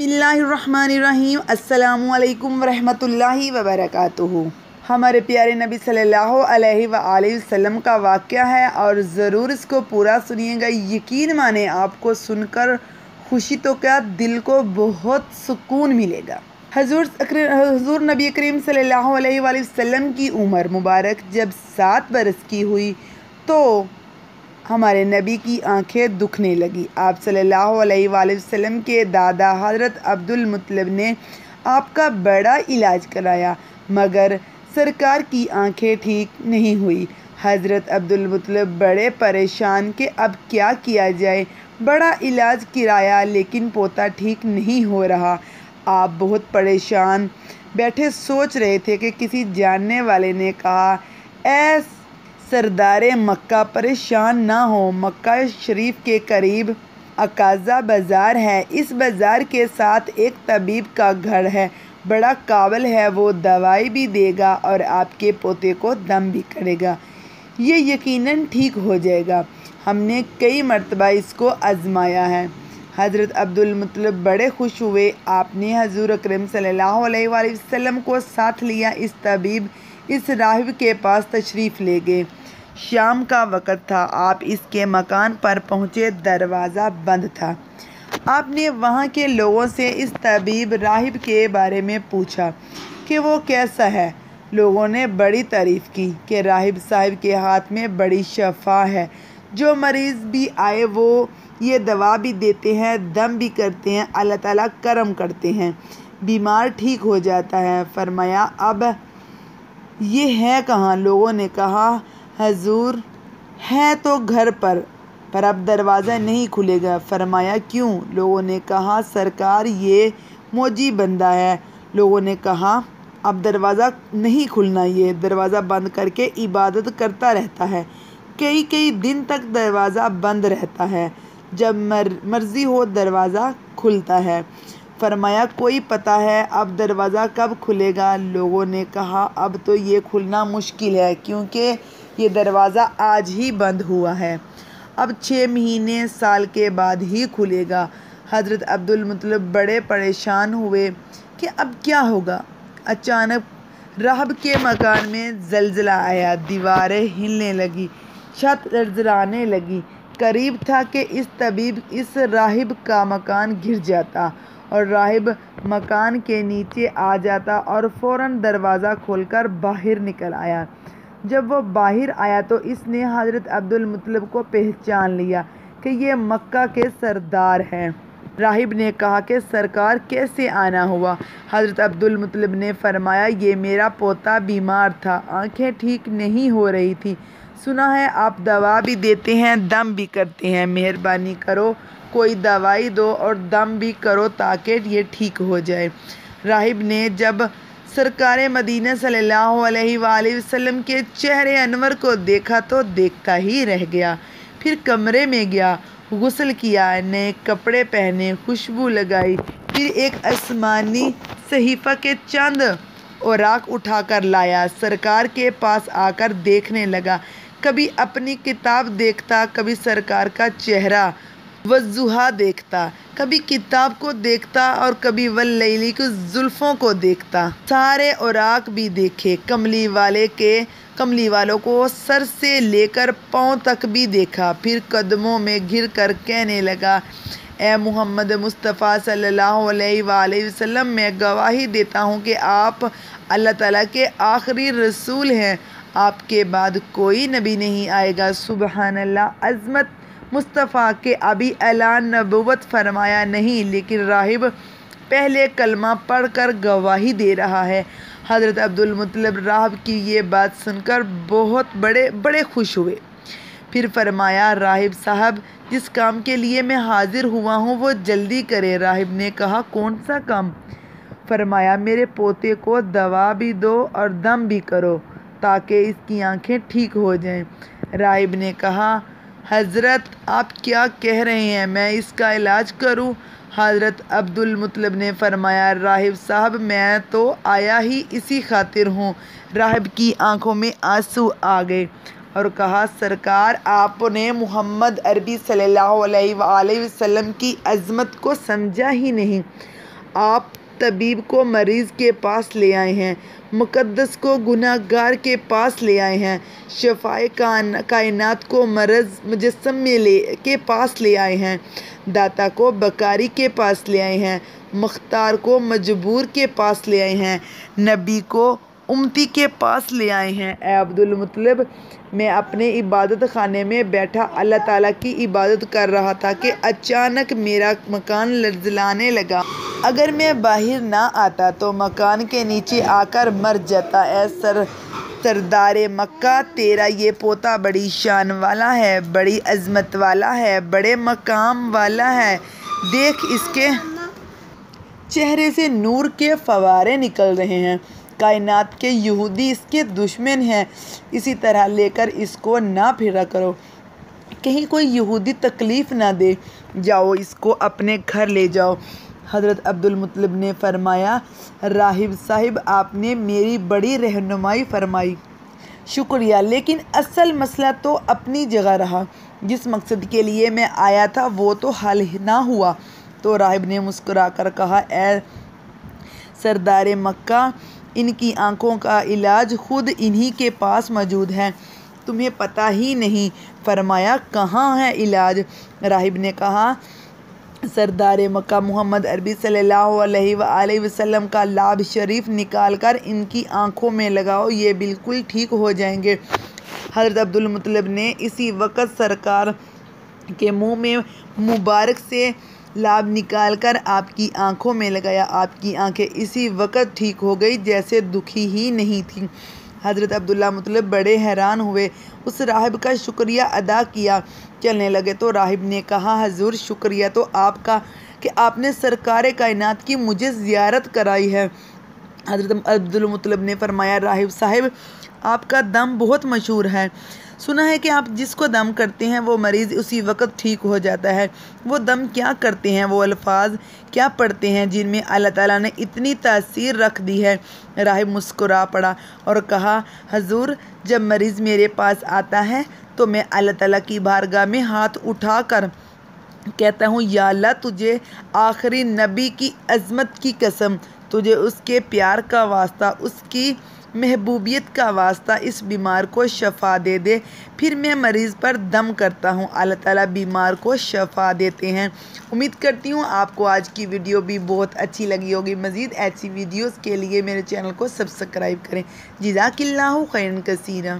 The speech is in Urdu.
بسم اللہ الرحمن الرحیم۔ السلام علیکم ورحمۃ اللہ وبرکاتہ۔ ہمارے پیارے نبی صلی اللہ علیہ وآلہ وسلم کا واقعہ ہے اور ضرور اس کو پورا سنیے گا۔ یقین مانیں آپ کو سن کر خوشی تو کیا دل کو بہت سکون ملے گا۔ حضور نبی کریم صلی اللہ علیہ وآلہ وسلم کی عمر مبارک جب 7 برس کی ہوئی تو ہمارے نبی کی آنکھیں دکھنے لگی۔ آپ صلی اللہ علیہ وآلہ وسلم کے دادا حضرت عبدالمطلب نے آپ کا بڑا علاج کرایا مگر سرکار کی آنکھیں ٹھیک نہیں ہوئی۔ حضرت عبدالمطلب بڑے پریشان کہ اب کیا کیا جائے، بڑا علاج کرایا لیکن پوتا ٹھیک نہیں ہو رہا۔ آپ بہت پریشان بیٹھے سوچ رہے تھے کہ کسی جاننے والے نے کہا، اے سردار مکہ پریشان نہ ہو، مکہ شریف کے قریب عکاظہ بازار ہے، اس بازار کے ساتھ ایک طبیب کا گھر ہے، بڑا قابل ہے، وہ دوائی بھی دے گا اور آپ کے پوتے کو دم بھی کرے گا، یہ یقیناً ٹھیک ہو جائے گا۔ ہم نے کئی مرتبہ اس کو آزمایا ہے۔ حضرت عبدالمطلب بڑے خوش ہوئے۔ آپ نے حضور اکرم صلی اللہ علیہ وآلہ وسلم کو ساتھ لیا۔ اس طبیب اس راہب کے پاس تشریف لے گئے۔ شام کا وقت تھا۔ آپ اس کے مکان پر پہنچے، دروازہ بند تھا۔ آپ نے وہاں کے لوگوں سے اس طبیب راہب کے بارے میں پوچھا کہ وہ کیسا ہے۔ لوگوں نے بڑی تعریف کی کہ راہب صاحب کے ہاتھ میں بڑی شفا ہے، جو مریض بھی آئے وہ یہ دوا بھی دیتے ہیں، دم بھی کرتے ہیں، اللہ تعالیٰ کرم کرتے ہیں، بیمار ٹھیک ہو جاتا ہے۔ فرمایا اب یہ ہے کہاں؟ لوگوں نے کہا حضور ہے تو گھر پر اب دروازہ نہیں کھلے گا۔ فرمایا کیوں؟ لوگوں نے کہا سرکار یہ موجی بندہ ہے۔ لوگوں نے کہا اب دروازہ نہیں کھلنا، یہ دروازہ بند کر کے عبادت کرتا رہتا ہے، کئی دن تک دروازہ بند رہتا ہے، جب مرضی ہو دروازہ کھلتا ہے۔ فرمایا کوئی پتہ ہے اب دروازہ کب کھلے گا؟ لوگوں نے کہا اب تو یہ کھلنا مشکل ہے کیونکہ یہ دروازہ آج ہی بند ہوا ہے، اب 6 مہینے سال کے بعد ہی کھلے گا۔ حضرت عبدالمطلب بڑے پریشان ہوئے کہ اب کیا ہوگا۔ اچانک راہب کے مکان میں زلزلہ آیا، دیواریں ہلنے لگی، چھت لرزانے لگی۔ قریب تھا کہ اس طبیب اس راہب کا مکان گر جاتا اور راہب مکان کے نیچے آ جاتا اور فوراً دروازہ کھول کر باہر نکل آیا۔ جب وہ باہر آیا تو اس نے حضرت عبدالمطلب کو پہچان لیا کہ یہ مکہ کے سردار ہیں۔ راہب نے کہا کہ سرکار کیسے آنا ہوا؟ حضرت عبدالمطلب نے فرمایا یہ میرا پوتا بیمار تھا، آنکھیں ٹھیک نہیں ہو رہی تھی، سنا ہے آپ دوا بھی دیتے ہیں، دم بھی کرتے ہیں، مہربانی کرو کوئی دوائی دو اور دم بھی کرو تاکہ یہ ٹھیک ہو جائے۔ راہب نے جب سرکار مدینہ صلی اللہ علیہ وآلہ وسلم کے چہرے انور کو دیکھا تو دیکھتا ہی رہ گیا۔ پھر کمرے میں گیا، غسل کیا، نئے کپڑے پہنے، خوشبو لگائی، پھر ایک آسمانی صحیفہ کے چند اوراق اٹھا کر لایا، سرکار کے پاس آ کر دیکھنے لگا۔ کبھی اپنی کتاب دیکھتا، کبھی سرکار کا چہرہ والضحیٰ دیکھتا، کبھی کتاب کو دیکھتا اور کبھی واللیل کی زلفوں کو دیکھتا۔ سارے اوراق بھی دیکھے، کملی والوں کو سر سے لے کر پاؤں تک بھی دیکھا، پھر قدموں میں گر کر کہنے لگا، اے محمد مصطفیٰ صلی اللہ علیہ وآلہ وسلم، میں گواہی دیتا ہوں کہ آپ اللہ تعالیٰ کے آخری رسول ہیں، آپ کے بعد کوئی نبی نہیں آئے گا۔ سبحان اللہ، عظمت مصطفیٰ کے ابھی اعلان نبوت فرمایا نہیں لیکن راہب پہلے کلمہ پڑھ کر گواہی دے رہا ہے۔ حضرت عبدالمطلب راہب کی یہ بات سن کر بڑے خوش ہوئے۔ پھر فرمایا راہب صاحب جس کام کے لیے میں حاضر ہوا ہوں وہ جلدی کرے۔ راہب نے کہا کون سا کام؟ فرمایا میرے پوتے کو دوا بھی دو اور دم بھی کرو تاکہ اس کی آنکھیں ٹھیک ہو جائیں۔ راہب نے کہا حضرت آپ کیا کہہ رہے ہیں، میں اس کا علاج کروں؟ حضرت عبدالمطلب نے فرمایا راہب صاحب میں تو آیا ہی اسی خاطر ہوں۔ راہب کی آنکھوں میں آنسو آ گئے اور کہا سرکار آپ نے محمد عربی صلی اللہ علیہ وآلہ وسلم کی عظمت کو سمجھا ہی نہیں، آپ طبیب کو مریض کے پاس لے آئے ہیں، مقدس کو گنہگار کے پاس لے آئے ہیں، شفائے کائنات کو مرض مجسم کے پاس لے آئے ہیں، داتا کو بکاری کے پاس لے آئے ہیں، مختار کو مجبور کے پاس لے آئے ہیں، نبی کو امتی کے پاس لے آئے ہیں۔ اے عبدالمطلب، میں اپنے عبادت خانے میں بیٹھا اللہ تعالیٰ کی عبادت کر رہا تھا کہ اچانک میرا مکان لرزانے لگا۔ اگر میں باہر نہ آتا تو مکان کے نیچے آ کر مر جاتا۔ اے سردار مکہ، تیرا یہ پوتا بڑی شان والا ہے، بڑی عظمت والا ہے، بڑے مقام والا ہے۔ دیکھ، اس کے چہرے سے نور کے فوارے نکل رہے ہیں۔ کائنات کے یہودی اس کے دشمن ہیں، اسی طرح لے کر اس کو نہ پھرا کرو، کہیں کوئی یہودی تکلیف نہ دے۔ جاؤ، اس کو اپنے گھر لے جاؤ۔ حضرت عبدالمطلب نے فرمایا، راہب صاحب، آپ نے میری بڑی رہنمائی فرمائی، شکریہ، لیکن اصل مسئلہ تو اپنی جگہ رہا۔ جس مقصد کے لیے میں آیا تھا وہ تو حل نہ ہوا۔ تو راہب نے مسکرا کر کہا، اے سردار مکہ، ان کی آنکھوں کا علاج خود انہی کے پاس موجود ہے، تمہیں پتہ ہی نہیں۔ فرمایا، کہاں ہے علاج؟ راہب نے کہا، سردار مکہ محمد عربی صلی اللہ علیہ وآلہ وسلم کا لعاب شریف نکال کر ان کی آنکھوں میں لگاؤ، یہ بالکل ٹھیک ہو جائیں گے۔ حضرت عبدالمطلب نے اسی وقت سرکار کے منہ میں مبارک سے لعاب نکال کر آپ کی آنکھوں میں لگایا۔ آپ کی آنکھیں اسی وقت ٹھیک ہو گئی جیسے دکھی ہی نہیں تھیں۔ حضرت عبدالمطلب بڑے حیران ہوئے، اس راہب کا شکریہ ادا کیا، چلنے لگے تو راہب نے کہا، حضور، شکریہ تو آپ کا کہ آپ نے سرکار کائنات کی مجھے زیارت کرائی ہے۔ حضرت عبدالمطلب نے فرمایا، راہب صاحب، آپ کا دم بہت مشہور ہے، سنا ہے کہ آپ جس کو دم کرتے ہیں وہ مریض اسی وقت ٹھیک ہو جاتا ہے۔ وہ دم کیا کرتے ہیں، وہ الفاظ کیا پڑھتے ہیں جن میں اللہ تعالیٰ نے اتنی تاثیر رکھ دی ہے؟ راہب مسکرا پڑا اور کہا، حضور، جب مریض میرے پاس آتا ہے تو میں اللہ تعالیٰ کی بارگاہ میں ہاتھ اٹھا کر کہتا ہوں، یا اللہ، تجھے آخری نبی کی عظمت کی قسم، تجھے اس کے پیار کا واسطہ، اس کی محبوبیت کا واسطہ، اس بیمار کو شفا دے دے۔ پھر میں مریض پر دم کرتا ہوں، اللہ تعالیٰ بیمار کو شفا دیتے ہیں۔ امید کرتی ہوں آپ کو آج کی ویڈیو بھی بہت اچھی لگی ہوگی۔ مزید ایسی ویڈیوز کے لیے میرے چینل کو سبسکرائب کریں۔ جزاک اللہ خیرا کثیرا۔